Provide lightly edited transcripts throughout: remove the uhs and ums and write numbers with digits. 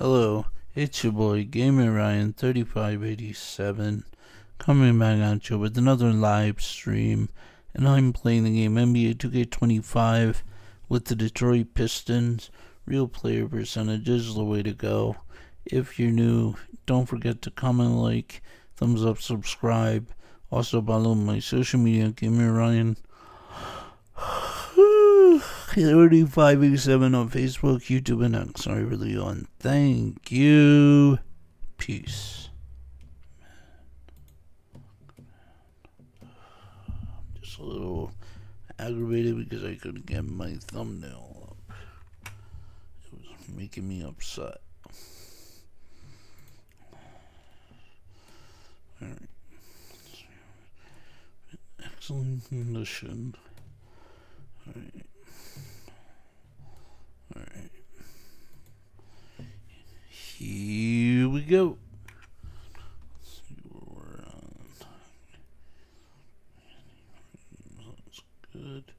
Hello, it's your boy Gamer Ryan 3587 coming back at you with another live stream, and I'm playing the game NBA 2K25 with the Detroit Pistons. Real player percentage is the way to go. If you're new, don't forget to comment, like, thumbs up, subscribe. Also follow my social media, Gamer Ryan 3587 on Facebook, YouTube, and X. I really want. Thank you. Peace. Just a little aggravated because I couldn't get my thumbnail up. It was making me upset. Alright. Excellent condition. Alright. Alright. Here we go. Let's see where we're on. That's good.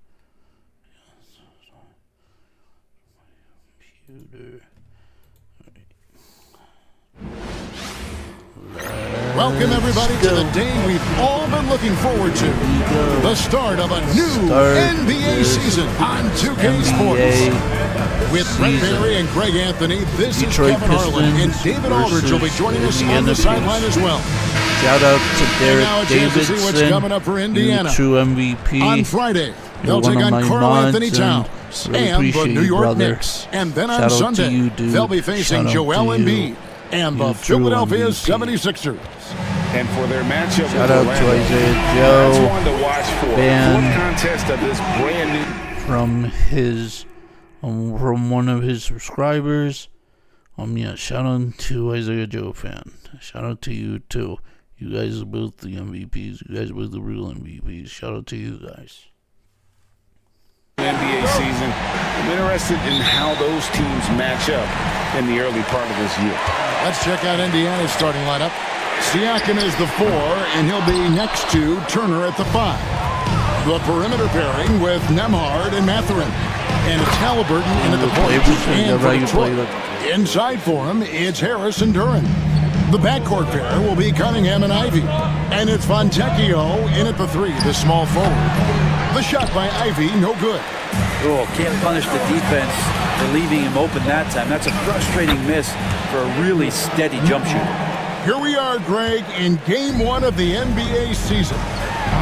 Computer. Welcome everybody to the day we've all been looking forward to. The start of a new NBA season on 2K Sports. With Brett Berry and Greg Anthony, this Detroit is Kevin Harlan, and David Aldridge will be joining us on the sideline as well. Shout out to Derek Davidson, see what's coming up for Indiana. True MVP. On Friday, they'll take on Carl Anthony Towns and the New York Knicks. And then on Sunday, they'll be facing Joel Embiid and the Philadelphia 76ers. And for their matchup, shout out to Isaiah Joe. That's one to watch for. Fourth contest of this brand new. From one of his subscribers. Yeah, shout out to Isaiah Joe fan. Shout out to you too. You guys are both the MVPs. You guys are both the real MVPs. Shout out to you guys. NBA season. I'm interested in how those teams match up in the early part of this year. Let's check out Indiana's starting lineup. Siakam is the 4, and he'll be next to Turner at the 5. The perimeter pairing with Nembhard and Mathurin. And it's Halliburton in at the point. And for Detroit, inside for him, it's Harris and Duran. The backcourt pair will be Cunningham and Ivy. And it's Fontecchio in at the 3, the small forward. The shot by Ivy, no good. Oh, can't punish the defense for leaving him open that time. That's a frustrating miss for a really steady jump shooter. Here we are, Greg, in Game 1 of the NBA season.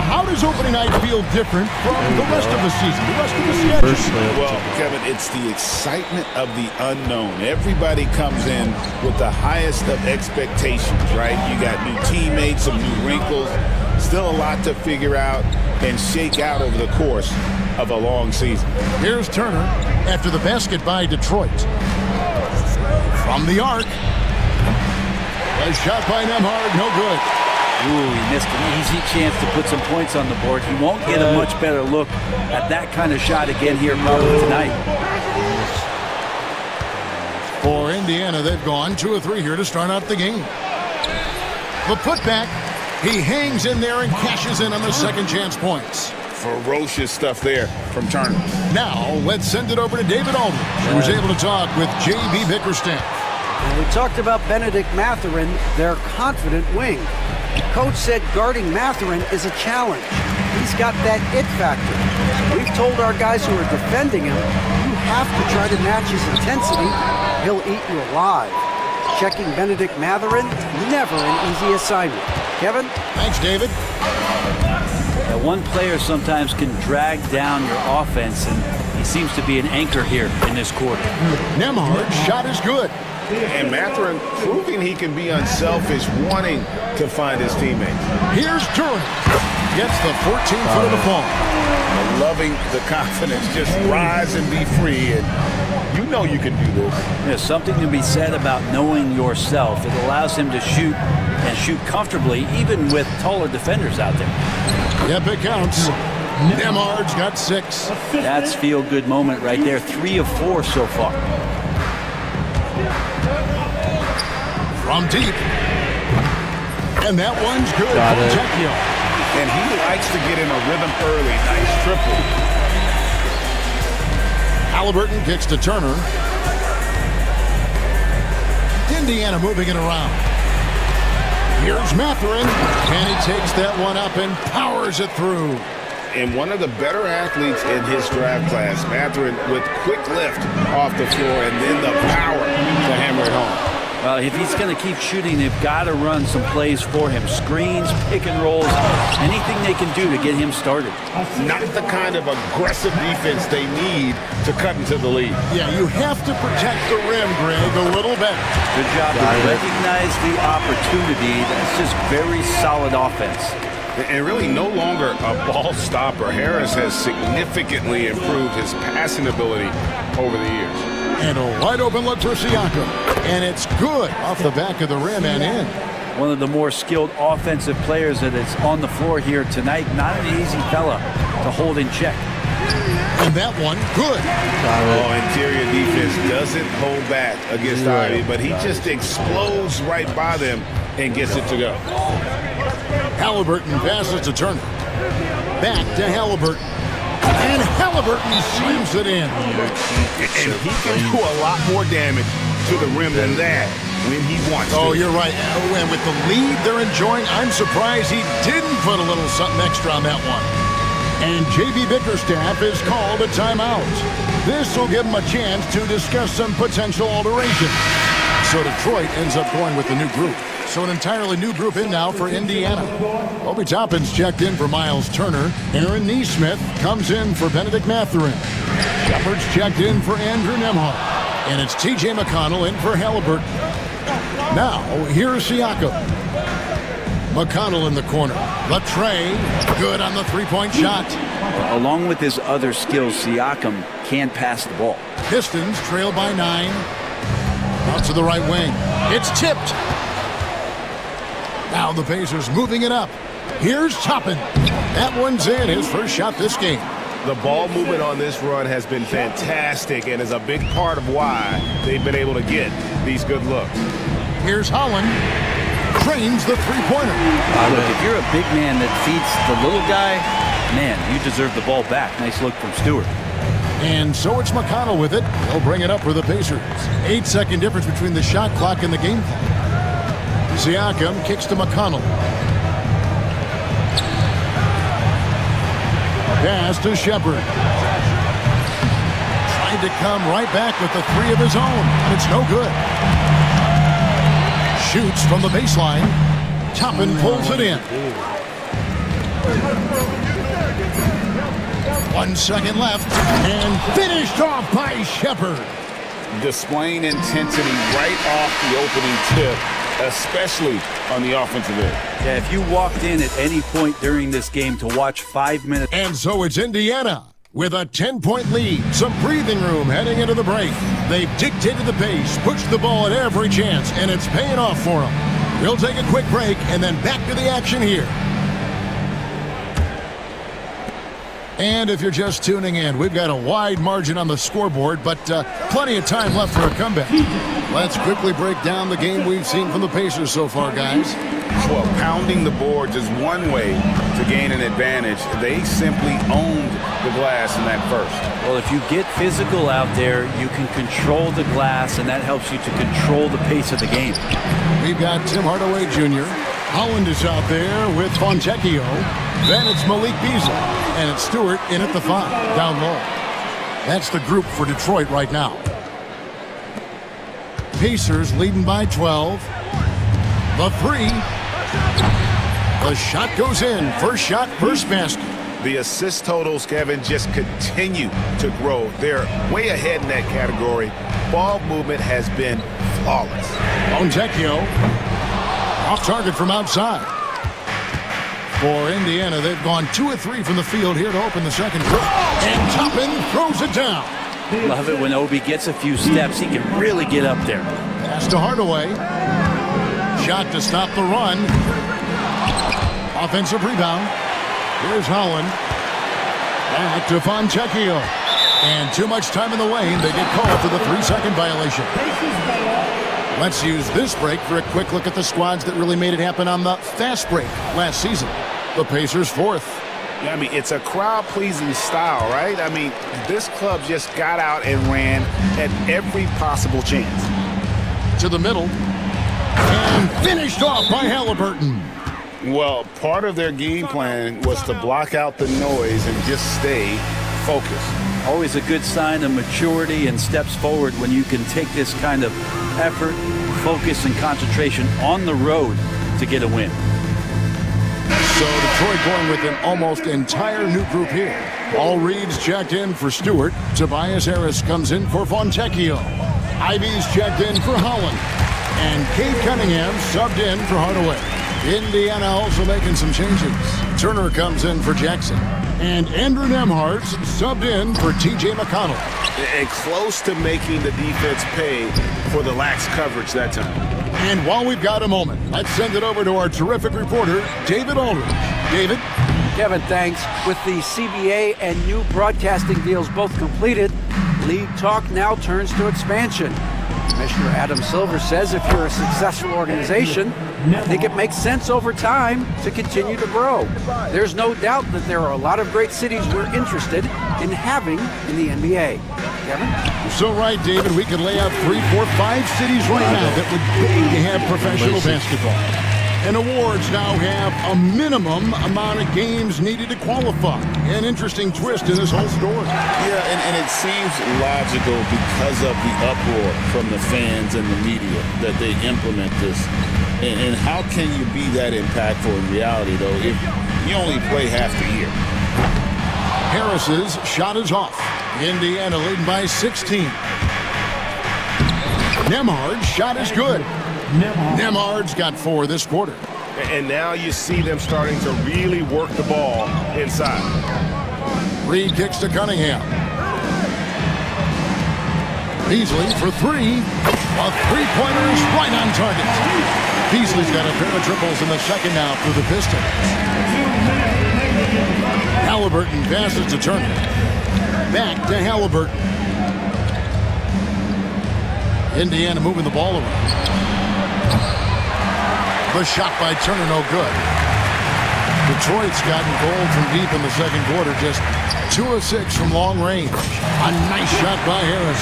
How does opening night feel different from the rest of the season, the rest of the schedule? Well, Kevin, it's the excitement of the unknown. Everybody comes in with the highest of expectations, right? You got new teammates, some new wrinkles, still a lot to figure out and shake out over the course of a long season. Here's Turner after the basket by Detroit. From the arc. A shot by Nembhard, no good. Ooh, he missed an easy chance to put some points on the board. He won't get a much better look at that kind of shot again here probably tonight. For Indiana, they've gone 2 of 3 here to start out the game. The putback, he hangs in there and cashes in on the second chance points. Ferocious stuff there from Turner. Now, let's send it over to David Aldridge, who was able to talk with J.B. Bickerstaff. And we talked about Benedict Mathurin, their confident wing. Coach said guarding Mathurin is a challenge. He's got that it factor. We've told our guys who are defending him, you have to try to match his intensity. He'll eat you alive. Checking Benedict Mathurin, never an easy assignment. Kevin? Thanks, David. One player sometimes can drag down your offense, and he seems to be an anchor here in this quarter. Nembhard's shot is good. And Mathurin proving he can be unselfish, wanting to find his teammates. Here's Duran. Gets the 14-foot of the ball. Loving the confidence. Just rise and be free. And you know you can do this. There's something to be said about knowing yourself. It allows him to shoot and shoot comfortably, even with taller defenders out there. Yep, it counts. Nembhard's got 6. That's feel-good moment right there. 3 of 4 so far. From deep. And that one's good. Got it. And he likes to get in a rhythm early. Nice triple. Halliburton kicks to Turner. Indiana moving it around. Here's Mathurin. And he takes that one up and powers it through. And one of the better athletes in his draft class, Mathurin, with quick lift off the floor and then the power to hammer it home. Well, if he's going to keep shooting, they've got to run some plays for him. Screens, pick and rolls, anything they can do to get him started. Not the kind of aggressive defense they need to cut into the lead. Yeah, you have to protect the rim, Greg, a little better. Good job to recognize the opportunity. That's just very solid offense. And really no longer a ball stopper. Harris has significantly improved his passing ability over the years. And a wide open look for Siakam. And it's good off the back of the rim and in. One of the more skilled offensive players that is on the floor here tonight. Not an easy fella to hold in check. And that one, good. Oh, interior defense doesn't hold back against Ivy, but he just explodes right by them and gets it to go. Halliburton passes to Turner. Back to Halliburton. And Halliburton slams it in. And he can do a lot more damage to the rim than that when he wants to. Oh, you're right. And with the lead they're enjoying, I'm surprised he didn't put a little something extra on that one. And J.B. Bickerstaff is called a timeout. This will give him a chance to discuss some potential alteration. So Detroit ends up going with the new group. So an entirely new group in now for Indiana. Obi Toppin's checked in for Miles Turner. Aaron Nesmith comes in for Benedict Mathurin. Shepard's checked in for Andrew Nembhard. And it's T.J. McConnell in for Halliburton. Now, here's Siakam. McConnell in the corner. Latrey, good on the three-point shot. Along with his other skills, Siakam can pass the ball. Pistons trail by 9. Out to the right wing. It's tipped. Now the Pacers moving it up. Here's Toppin. That one's in, his first shot this game. The ball movement on this run has been fantastic and is a big part of why they've been able to get these good looks. Here's Holland. Trains the three-pointer. Look, if you're a big man that feeds the little guy, man, you deserve the ball back. Nice look from Stewart. And so it's McConnell with it. He'll bring it up for the Pacers. 8-second difference between the shot clock and the game clock. Siakam kicks to McConnell. Pass to Shepard. Tried to come right back with the three of his own, and it's no good. Shoots from the baseline. Toppin pulls it in. 1 second left, and finished off by Shepard. Displaying intensity right off the opening tip, especially on the offensive end. Yeah, if you walked in at any point during this game to watch 5 minutes. And so it's Indiana with a 10-point lead, some breathing room heading into the break. They've dictated the pace, pushed the ball at every chance, and it's paying off for them. We'll take a quick break and then back to the action here. And if you're just tuning in, we've got a wide margin on the scoreboard, but plenty of time left for a comeback. Let's quickly break down the game we've seen from the Pacers so far, guys. Well, pounding the boards is one way to gain an advantage. They simply owned the glass in that first. Well, if you get physical out there, you can control the glass, and that helps you to control the pace of the game. We've got Tim Hardaway Jr. Holland is out there with Fontecchio. Then it's Malik Beasley. And it's Stewart in at the 5, down low. That's the group for Detroit right now. Pacers leading by 12. The 3. The shot goes in. First shot, first basket. The assist totals, Kevin, just continue to grow. They're way ahead in that category. Ball movement has been flawless. Fontecchio off target from outside. For Indiana, they've gone 2 of 3 from the field here to open the second quarter. And Toppin throws it down. Love it when Obi gets a few steps. He can really get up there. Pass to Hardaway. Shot to stop the run. Offensive rebound. Here's Holland. Back to Fontecchio. And too much time in the lane. They get called for the 3-second violation. Let's use this break for a quick look at the squads that really made it happen on the fast break last season. The Pacers 4th. Yeah, I mean, it's a crowd-pleasing style, right? I mean, this club just got out and ran at every possible chance. To the middle. And finished off by Halliburton. Well, part of their game plan was to block out the noise and just stay focused. Always a good sign of maturity and steps forward when you can take this kind of effort, focus, and concentration on the road to get a win. So Detroit going with an almost entire new group here. All Reeds checked in for Stewart. Tobias Harris comes in for Fontecchio. Ivy's checked in for Holland. And Cade Cunningham subbed in for Hardaway. Indiana also making some changes. Turner comes in for Jackson. And Andrew Nembhard subbed in for T.J. McConnell. And close to making the defense pay for the lax coverage that time. And while we've got a moment, let's send it over to our terrific reporter, David Aldridge. David? Kevin, thanks. With the CBA and new broadcasting deals both completed, league talk now turns to expansion. Commissioner Adam Silver says if you're a successful organization, I think it makes sense over time to continue to grow. There's no doubt that there are a lot of great cities we're interested in having in the NBA. Kevin? You're so right, David. We could lay out 3, 4, 5 cities right now that would pay to have professional basketball. And awards now have a minimum amount of games needed to qualify. An interesting twist in this whole story. Yeah, and it seems logical because of the uproar from the fans and the media that they implement this. And how can you be that impactful in reality, though, if you only play half the year? Harris's shot is off. Indiana leading by 16. Nembhard's shot is good. Nembhard's got 4 this quarter. And now you see them starting to really work the ball inside. Reed kicks to Cunningham. Beasley for 3. A three-pointer is right on target. Beasley's got a pair of triples in the second now for the Pistons. Halliburton passes to Turner. Back to Halliburton. Indiana moving the ball around. The shot by Turner, no good. Detroit's gotten gold from deep in the second quarter, just 2 of 6 from long range. A nice shot by Harris.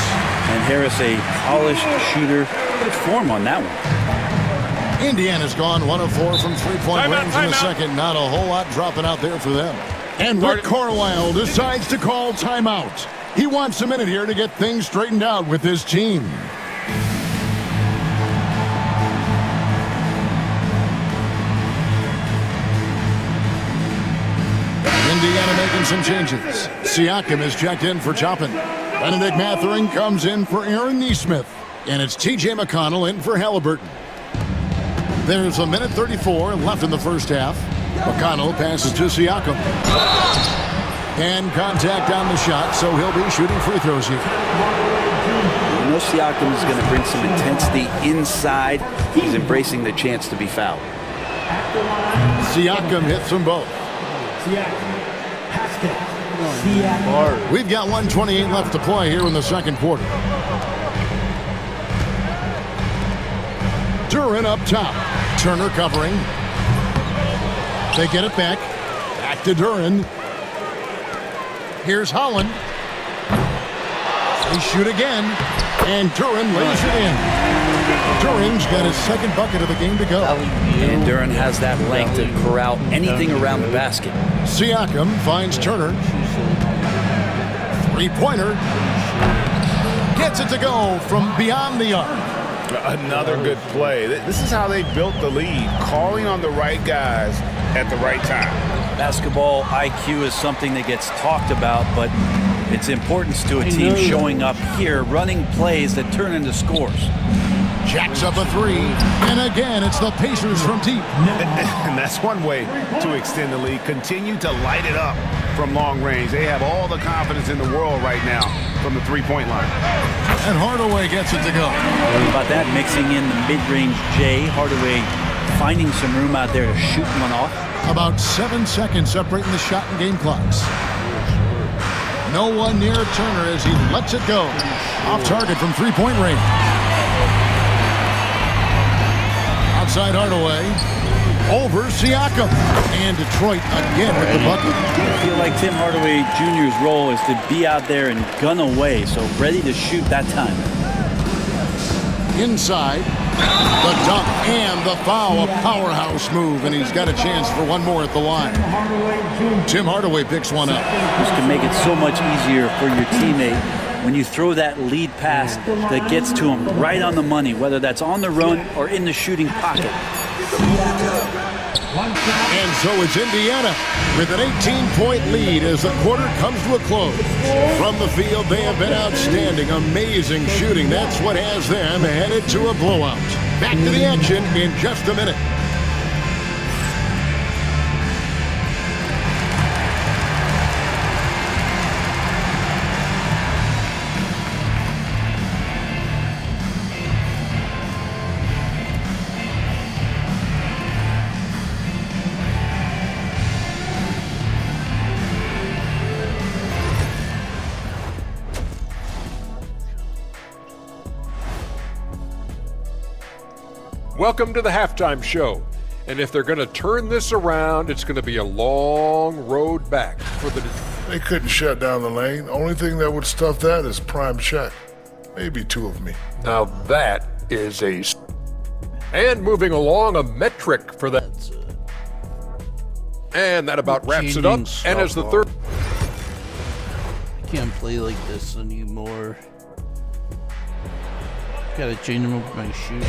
And Harris, a polished shooter. Good form on that one. Indiana's gone 1 of 4 from three-point range in the second. Not a whole lot dropping out there for them. And Rick Carlisle decides to call timeout. He wants a minute here to get things straightened out with his team. Indiana making some changes. Siakam is checked in for Toppin. Benedict Mathurin comes in for Aaron Nesmith. And it's T.J. McConnell in for Halliburton. There's a minute 34 left in the first half. McConnell passes to Siakam. And contact on the shot, so he'll be shooting free throws here. You know Siakam is going to bring some intensity inside. He's embracing the chance to be fouled. Siakam hits them both. We've got 1:28 left to play here in the second quarter. Duran up top. Turner covering. They get it back. Back to Duran. Here's Holland. They shoot again. And Duran lays it in. Duran's got his second bucket of the game to go. And Duran has that length to corral anything around the basket. Siakam finds Turner. Three-pointer. Gets it to go from beyond the arc. Another good play. This is how they built the lead, calling on the right guys at the right time. Basketball IQ is something that gets talked about, but its importance to a team showing up here, running plays that turn into scores. Jacks up a 3, and again, it's the Pacers from deep. And that's one way to extend the lead. Continue to light it up from long range. They have all the confidence in the world right now from the three-point line. And Hardaway gets it to go. What about that? Mixing in the mid-range J. Hardaway finding some room out there to shoot one off. About 7 seconds separating the shot and game clocks. No one near Turner as he lets it go. Off target from three-point range. Outside Hardaway. Over Siakam. And Detroit again with the bucket. I feel like Tim Hardaway Jr.'s role is to be out there and gun away, so ready to shoot that time. Inside. The dunk and the foul, a powerhouse move, and he's got a chance for one more at the line. Tim Hardaway picks one up. This can make it so much easier for your teammate when you throw that lead pass that gets to him right on the money, whether that's on the run or in the shooting pocket. And so it's Indiana with an 18-point lead as the quarter comes to a close. From the field, they have been outstanding, amazing shooting. That's what has them headed to a blowout. Back to the action in just a minute. Welcome to the halftime show. And if they're going to turn this around, it's going to be a long road back for the... They couldn't shut down the lane. Only thing that would stuff that is prime check. Maybe two of me. Now that is a... And moving along, a metric for that. And that about wraps it up. And as the third... I can't play like this anymore. Gotta change up my shooting.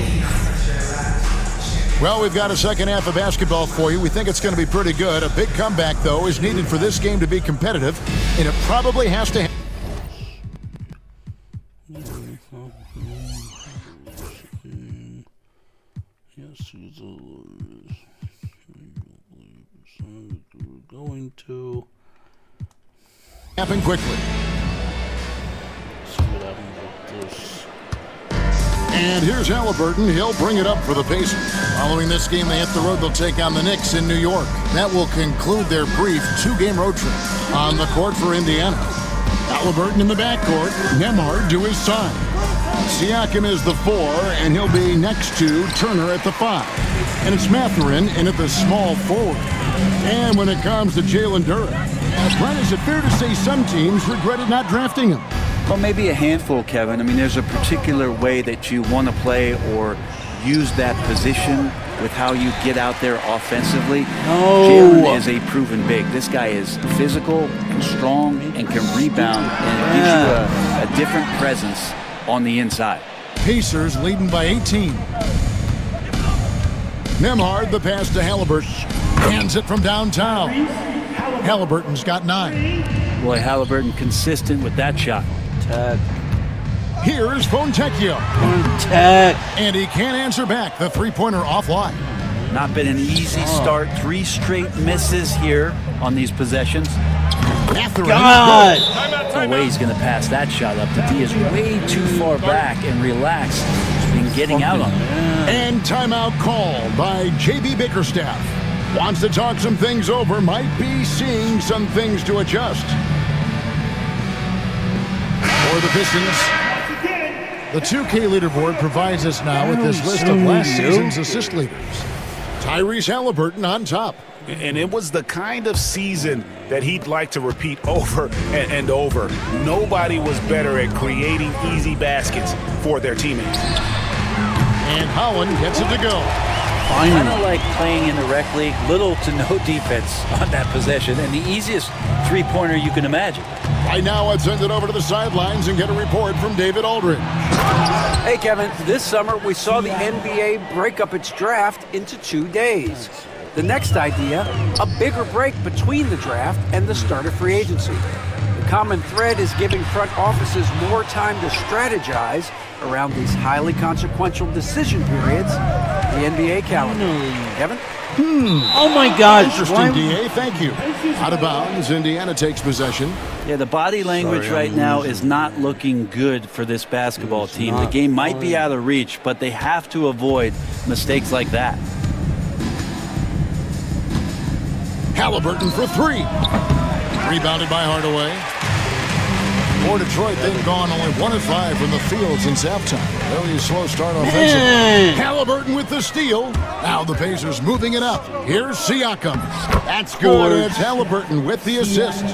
Well, we've got a second half of basketball for you. We think it's going to be pretty good. A big comeback, though, is needed for this game to be competitive, and it probably has to... Going to happen quickly. See what happens with this. And here's Halliburton. He'll bring it up for the Pacers. Following this game, they hit the road. They'll take on the Knicks in New York. That will conclude their brief two-game road trip. On the court for Indiana, Halliburton in the backcourt. Nembhard to his side. Siakam is the 4, and he'll be next to Turner at the 5. And it's Mathurin in at the small forward. And when it comes to Jalen Duren, Brent, is it fair to say some teams regretted not drafting him? Well, maybe a handful, Kevin. I mean, there's a particular way that you want to play or use that position with how you get out there offensively. Jalen is a proven big. This guy is physical and strong and can rebound, and it gives you a different presence on the inside. Pacers leading by 18. Nembhard, the pass to Halliburton. Hands it from downtown. Halliburton's got 9. Boy, Halliburton consistent with that shot. Here's Fontecchio. And he can't answer back. The three-pointer offline. Not been an easy start. 3 straight misses here on these possessions. No way he's going to pass that shot up. The D is way too far back and relaxed in getting out on it. And timeout called by J.B. Bickerstaff. Wants to talk some things over. Might be seeing some things to adjust. For the Pistons, the 2K leaderboard provides us now with this list of last season's assist leaders. Tyrese Halliburton on top. And it was the kind of season that he'd like to repeat over and over. Nobody was better at creating easy baskets for their teammates. And Holland gets it to go. Kind of like playing in the rec league, little to no defense on that possession, and the easiest three-pointer you can imagine. Right now, let's send it over to the sidelines and get a report from David Aldridge. Hey, Kevin, this summer we saw the NBA break up its draft into 2 days. The next idea, a bigger break between the draft and the start of free agency. The common thread is giving front offices more time to strategize around these highly consequential decision periods, the NBA calendar. Kevin? Oh my God! Interesting, DA. Thank you. Out of bounds, Indiana takes possession. Yeah, the body language right now is not looking good for this basketball team. The game might be out of reach, but they have to avoid mistakes like that. Halliburton for 3. Rebounded by Hardaway. For Detroit, they've gone only 1 of 5 from the field since halftime. Really slow start offensively. Halliburton with the steal. Now the Pacers moving it up. Here's Siakam. That's good. It's Halliburton with the assist.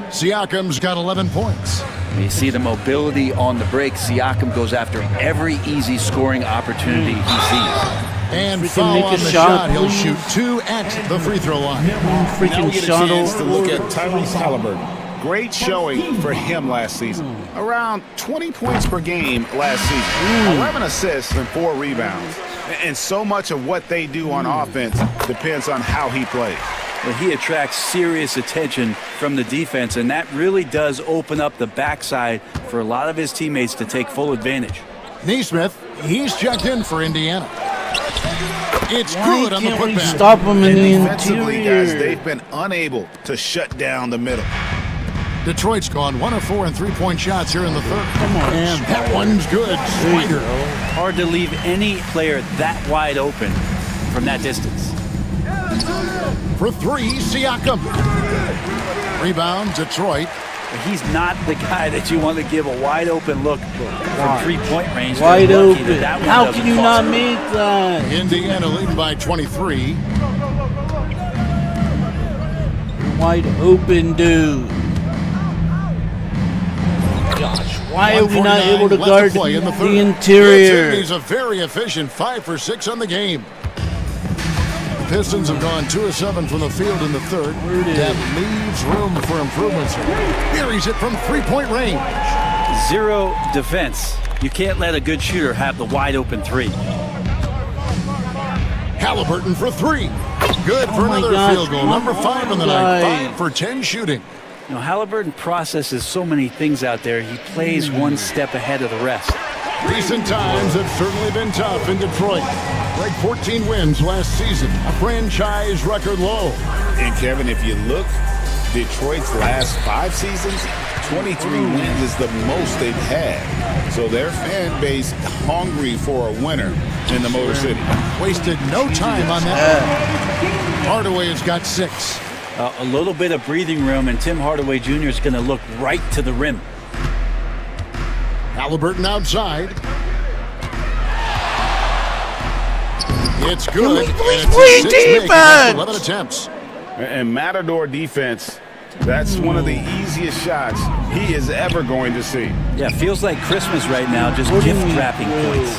Siakam's got 11 points. You see the mobility on the break. Siakam goes after every easy scoring opportunity he sees. And foul on the shot. He'll shoot 2 at the free throw line. Now Freaking we get a shot chance to look at over. Tyrese Halliburton. Great showing for him last season. Around 20 points per game last season. 11 assists and 4 rebounds. And so much of what they do on offense depends on how he plays. Well, he attracts serious attention from the defense, and that really does open up the backside for a lot of his teammates to take full advantage. Neesmith, he's checked in for Indiana. It's good on the Can't we putback. stop him in the Defensively, guys, interior? they've been unable to shut down the middle. Detroit's gone 1 of 4 in three-point shots here in the third. And that one's good. Snyder. Hard to leave any player that wide open from that distance. For 3, Siakam. Rebound, Detroit. But he's not the guy that you want to give a wide open look from three-point range. Wide They're lucky open. that one How doesn't can you fall. not make that? Indiana leading by 23. Wide open, dude. Gosh, why are we not 1:49 able to left guard play in the third. the interior? He's a very efficient 5 for 6 on the game. The Pistons have gone 2 of 7 from the field in the third. That leaves room for improvements. Here he's hit from three-point range. Zero defense. You can't let a good shooter have the wide open three. Halliburton for 3. Good for my another gosh, field goal. come Number 5 on the on, night. guys. 5 for 10 shooting. You know, Halliburton processes so many things out there. He plays one step ahead of the rest. Recent times have certainly been tough in Detroit. Like 14 wins last season, a franchise record low. And Kevin, if you look, Detroit's last 5 seasons, 23 wins is the most they've had. So their fan base hungry for a winner in the Motor City. Wasted no time on that. Hardaway has got 6. A little bit of breathing room, and Tim Hardaway Jr. is going to look right to the rim. Halliburton outside. It's good. And it's a play 6 make defense? after 11 attempts. And Matador defense, that's one of the easiest shots he is ever going to see. Yeah, feels like Christmas right now, just gift wrapping points.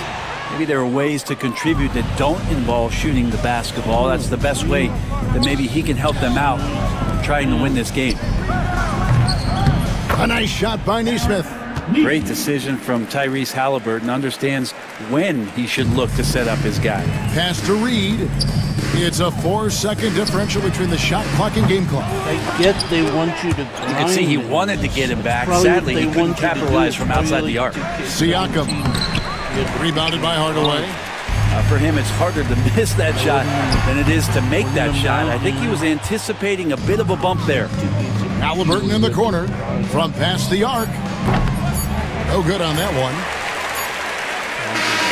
Maybe there are ways to contribute that don't involve shooting the basketball. That's the best way that maybe he can help them out trying to win this game. A nice shot by Neesmith. Great decision from Tyrese Halliburton. Understands when he should look to set up his guy. Pass to Reed. It's a 4-second differential between the shot clock and game clock. I get they want you to grind. You can see he wanted to get him back. Probably what Sadly, they he couldn't want you to do capitalize is from outside probably the arc. to get Siakam. Rebounded by Hardaway. For him, it's harder to miss that shot than it is to make that shot. I think he was anticipating a bit of a bump there. Halliburton in the corner from past the arc. No good on that one.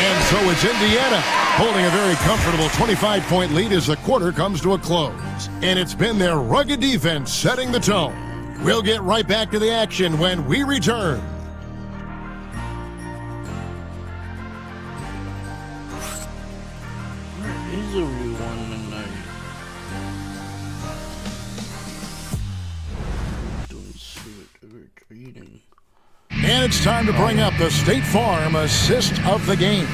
And so it's Indiana holding a very comfortable 25-point lead as the quarter comes to a close. And it's been their rugged defense setting the tone. We'll get right back to the action when we return. Is everyone tonight? Don't see it retreating. And it's time to bring up the State Farm assist of the game.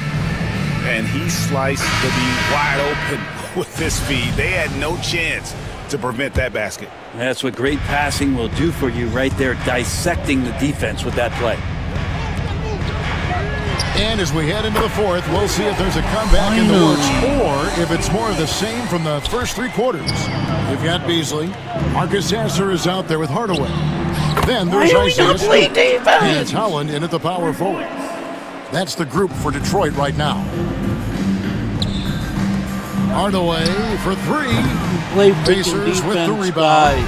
And he sliced the D wide open with his feet. They had no chance to prevent that basket. That's what great passing will do for you right there, dissecting the defense with that play. And as we head into the fourth, we'll see if there's a comeback in the works or if it's more of the same from the first 3 quarters. You've got Beasley. Marcus Sasser is out there with Hardaway. Then there's Isaiah Smith. And it's Holland in at the power forward. That's the group for Detroit right now. Hardaway for 3. Play Pacers with the rebound.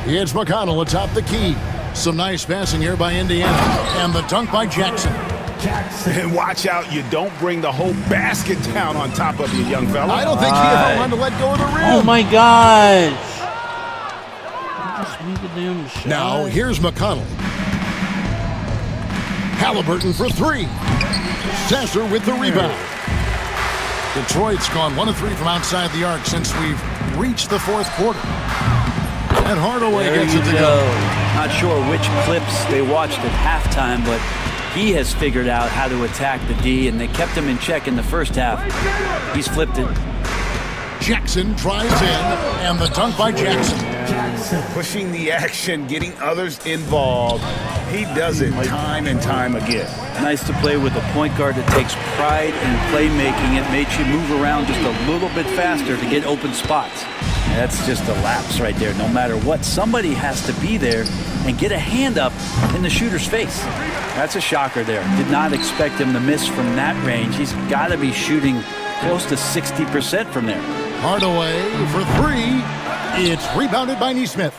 It's McConnell atop the key. Some nice passing here by Indiana. And the dunk by Jackson. And watch out, you don't bring the whole basket down on top of you, young fella. I don't think he ever wanted to let go of the rim. Oh my gosh! Just make a damn shot. Now here's McConnell. Halliburton for 3. Sasser with the rebound. Detroit's gone 1 of 3 from outside the arc since we've reached the fourth quarter. And Hardaway There gets you it to go. go. Not sure which clips they watched at halftime, but he has figured out how to attack the D, and they kept him in check in the first half. He's flipped it. Jackson drives in, and the dunk by Jackson. Pushing the action, getting others involved. He does it time and time again. Nice to play with a point guard that takes pride in playmaking. It makes you move around just a little bit faster to get open spots. That's just a lapse right there. No matter what, somebody has to be there and get a hand up in the shooter's face. That's a shocker there. Did not expect him to miss from that range. He's got to be shooting close to 60% from there. Hardaway for three. It's rebounded by Neesmith.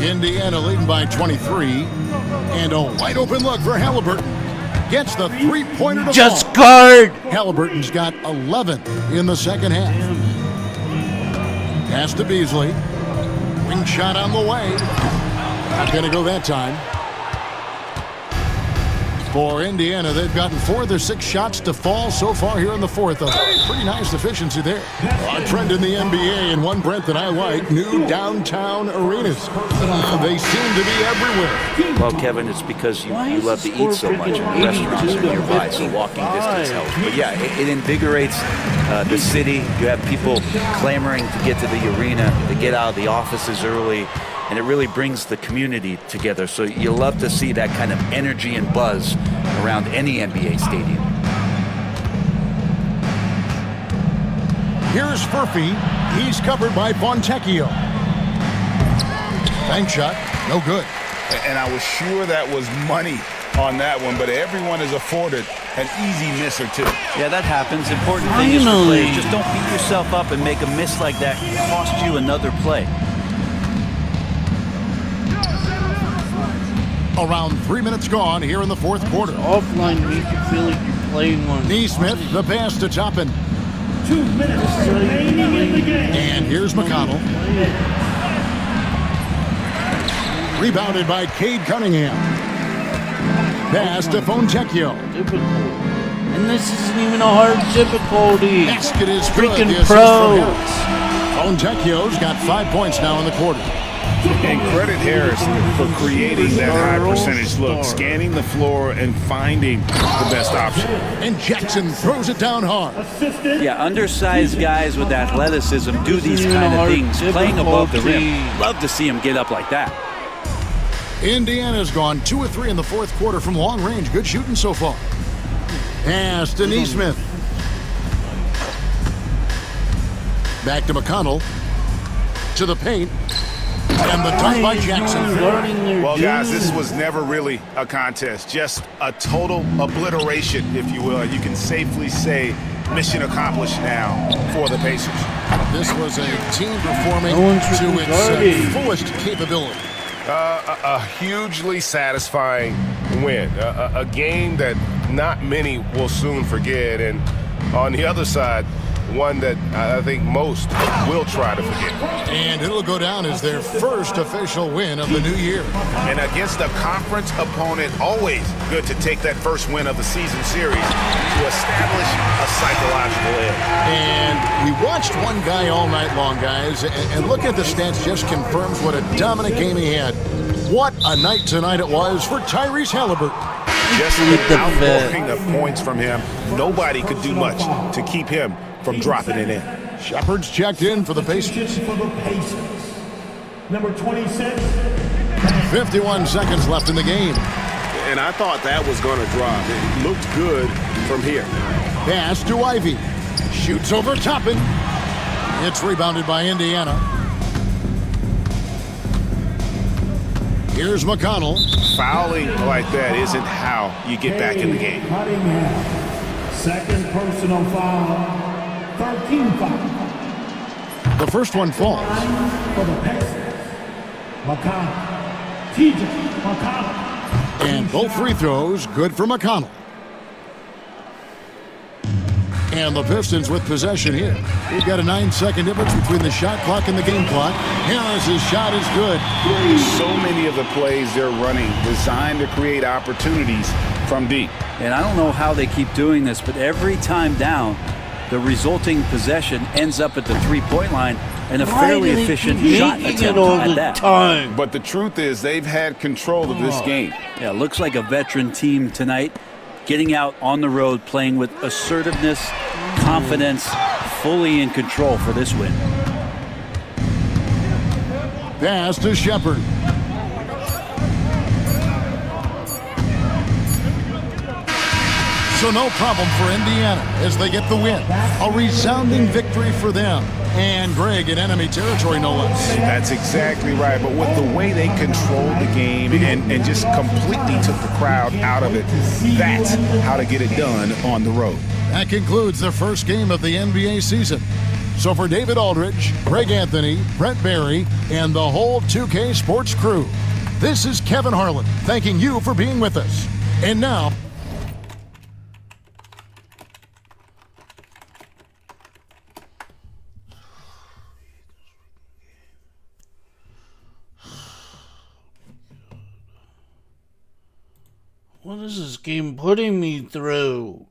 Indiana leading by 23. And a wide open look for Halliburton. Gets the three-pointer to Just fall. guard. Halliburton's got 11 in the second half. Pass to Beasley. Wing shot on the way. Not going to go that time. For Indiana, they've gotten 4 of their 6 shots to fall so far here in the fourth. A pretty nice efficiency there. A trend in the NBA, and one, Brent, that I like, new downtown arenas. They seem to be everywhere. Well, Kevin, it's because you love to eat so much, and restaurants are nearby, so walking distance helps. But yeah, it invigorates the city. You have people clamoring to get to the arena, to get out of the offices early, and it really brings the community together. So you love to see that kind of energy and buzz around any NBA stadium. Here's Furphy. He's covered by Fontecchio. Bank shot, no good. And I was sure that was money on that one, but everyone is afforded an easy miss or two. Yeah, that happens. Important thing is for players, just don't beat yourself up and make a miss like that cost you another play. Around 3 minutes gone here in the fourth quarter. Offline to make you feel like you're playing one. Neesmith, the pass to Toppin. 2 minutes remaining in the game. And here's McConnell. Rebounded by Cade Cunningham. Pass to Fontecchio. Difficult. And this isn't even a hard difficulty. Basket is good. Freaking The assist pro. from Harris. Fontecchio's got 5 points now in the quarter. And credit Harris for creating that high percentage look, scanning the floor and finding the best option. And Jackson throws it down hard. Yeah, undersized guys with athleticism do these kind of things, playing above the rim. Love to see him get up like that. Indiana's gone 2 of 3 in the fourth quarter from long range. Good shooting so far. Pass to Neesmith. Back to McConnell. To the paint. And the dunk by Jackson. Well, guys, this was never really a contest. Just a total obliteration, if you will. You can safely say mission accomplished now for the Pacers. This was a team performing to its fullest capability. A hugely satisfying win. A game that not many will soon forget. And on the other side, one that I think most will try to forget. And it'll go down as their first official win of the new year. And against a conference opponent, always good to take that first win of the season series to establish a psychological edge. And we watched one guy all night long, guys, and look at the stats, just confirms what a dominant game he had. What a night tonight it was for Tyrese Halliburton. Just an outpouring of points from him. Nobody could do much to keep him from dropping it in. Shepard's checked in for the Pacers. Number 26. 51 seconds left in the game. And I thought that was going to drop. It looked good from here. Pass to Ivy. Shoots over Toppin. It's rebounded by Indiana. Here's McConnell. Fouling like that isn't how you get back in the game. Second personal foul. 13 foul. The first one falls. For the Pacers. McConnell. TJ McConnell. And both free throws good for McConnell. And the Pistons with possession here. We've got a 9-second difference between the shot clock and the game clock. Harris's shot is good. So many of the plays they're running designed to create opportunities from deep. And I don't know how they keep doing this, but every time down, the resulting possession ends up at the three-point line. and a Why fairly do they efficient keep shot making attempt it all at the that. time? But the truth is they've had control of this game. Yeah, looks like a veteran team tonight, getting out on the road, playing with assertiveness, confidence, fully in control for this win. Pass to Shepard. So no problem for Indiana as they get the win. A resounding victory for them. And Greg in enemy territory, no less. That's exactly right. But with the way they controlled the game and just completely took the crowd out of it, that's how to get it done on the road. That concludes the first game of the NBA season. So for David Aldridge, Greg Anthony, Brent Barry, and the whole 2K Sports crew, this is Kevin Harlan thanking you for being with us. And now, What is this game putting me through?